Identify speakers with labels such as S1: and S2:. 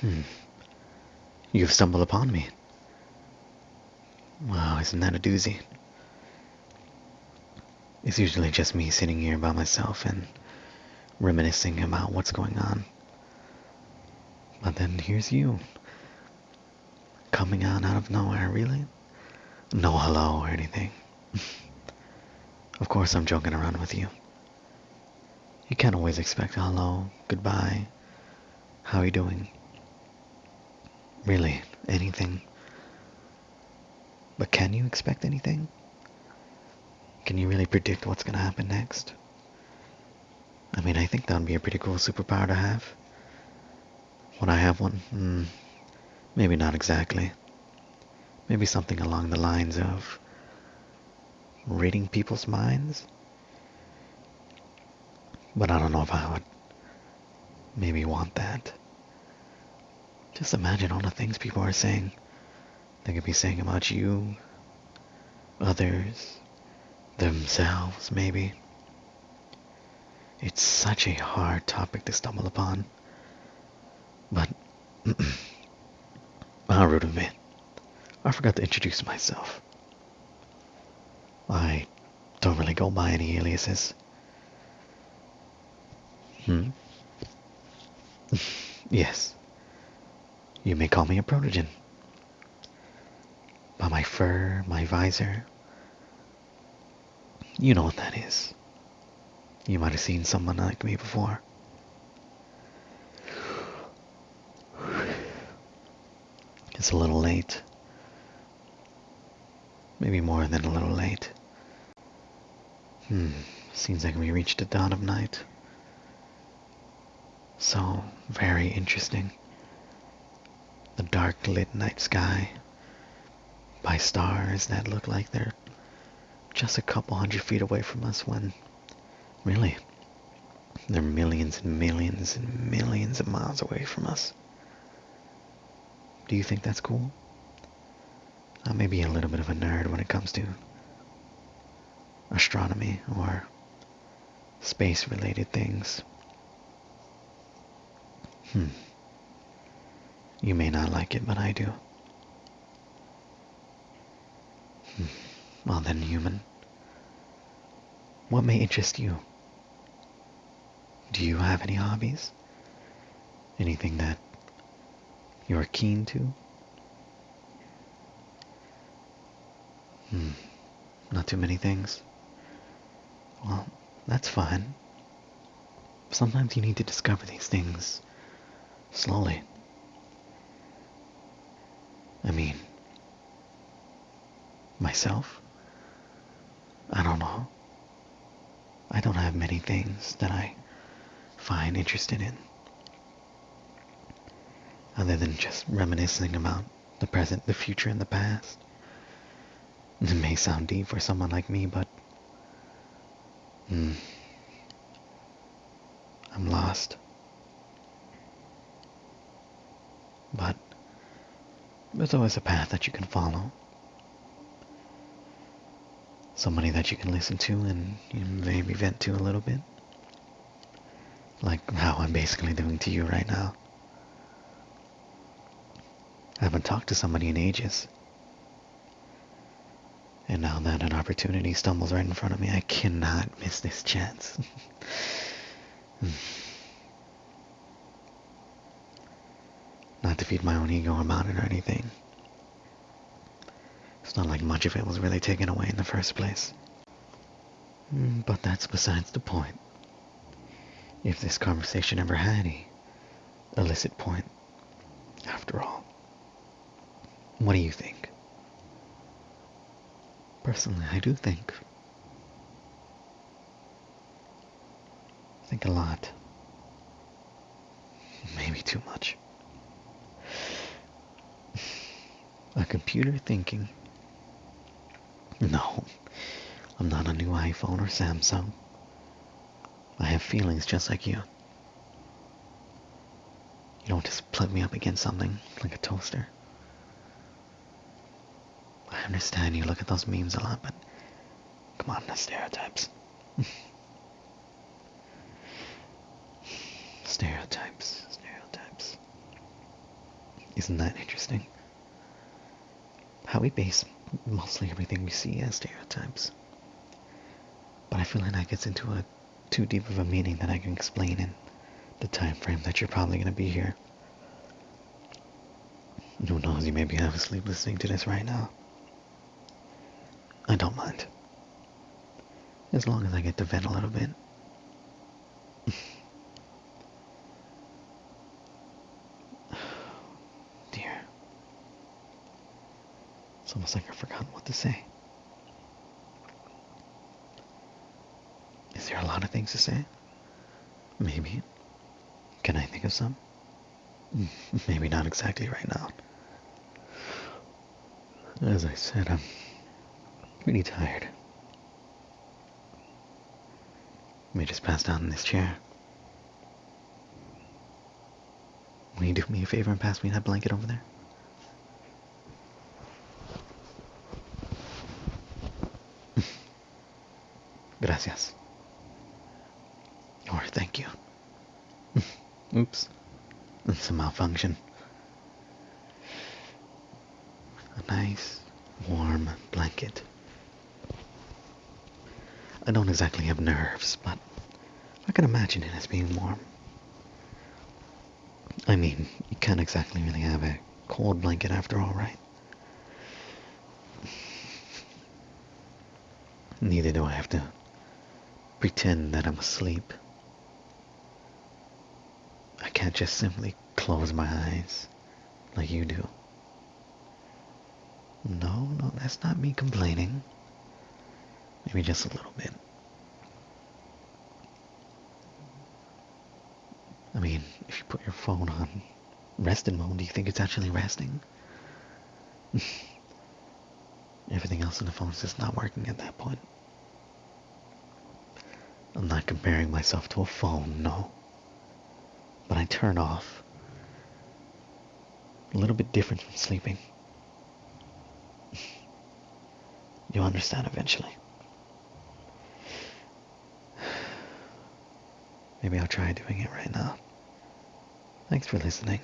S1: Hmm. You've stumbled upon me. Wow, isn't that a doozy? It's usually just me sitting here by myself and reminiscing about what's going on. But then here's you, coming out of nowhere, really? No hello or anything. Of course I'm joking around with you. You can't always expect a hello, goodbye, how are you doing? Really, anything. But can you expect anything? Can you really predict what's gonna happen next? I mean, I think that'd be a pretty cool superpower to have. Would I have one? Maybe not exactly. Maybe something along the lines of reading people's minds? But I don't know if I would maybe want that. Just imagine all the things people are saying. They could be saying about you, others, themselves, maybe. It's such a hard topic to stumble upon. But I'll root of it. I forgot to introduce myself. I don't really go by any aliases. Yes, you may call me a protogen. By my fur, my visor. You know what that is. You might have seen someone like me before. It's a little late. Maybe more than a little late. Seems like we reached the dawn of night. So very interesting. The dark lit night sky by stars that look like they're just a couple 100 feet away from us when really they're millions and millions and millions of miles away from us. Do you think that's cool? I may be a little bit of a nerd when it comes to astronomy or space related things. You may not like it, but I do. Well then, human, what may interest you? Do you have any hobbies? Anything that you're keen to? Not too many things? Well, that's fine. Sometimes you need to discover these things slowly. I mean, myself? I don't know. I don't have many things that I find interested in. Other than just reminiscing about the present, the future, and the past. It may sound deep for someone like me, but I'm lost. But there's always a path that you can follow. Somebody that you can listen to and you maybe vent to a little bit. Like how I'm basically doing to you right now. I haven't talked to somebody in ages. And now that an opportunity stumbles right in front of me, I cannot miss this chance. Not to feed my own ego about it or anything. It's not like much of it was really taken away in the first place. But that's besides the point. If this conversation ever had a illicit point, after all. What do you think? Personally, I do think a lot. Maybe too much. A computer thinking. No, I'm not a new iPhone or Samsung. I have feelings just like you. You don't just plug me up against something like a toaster. I understand you look at those memes a lot, but come on, that's stereotypes. Stereotypes. Isn't that interesting? How we base mostly everything we see as stereotypes. But I feel like that gets into a too deep of a meaning that I can explain in the time frame that you're probably going to be here. Who knows, you may be half asleep listening to this right now. I don't mind. As long as I get to vent a little bit. Dear. It's almost like I've forgotten what to say. Is there a lot of things to say? Maybe. Can I think of some? Maybe not exactly right now. As I said, I'm pretty tired. May just pass down in this chair. Will you do me a favor and pass me that blanket over there? Gracias. Or thank you. Oops. It's a malfunction. A nice, warm blanket. I don't exactly have nerves, but I can imagine it as being warm. I mean, you can't exactly really have a cold blanket after all, right? Neither do I have to pretend that I'm asleep. I can't just simply close my eyes like you do. No, that's not me complaining. Maybe just a little bit. I mean, if you put your phone on rested mode, do you think it's actually resting? Everything else on the phone is just not working at that point. I'm not comparing myself to a phone, no. But I turn off. A little bit different from sleeping. You'll understand eventually. Maybe I'll try doing it right now. Thanks for listening.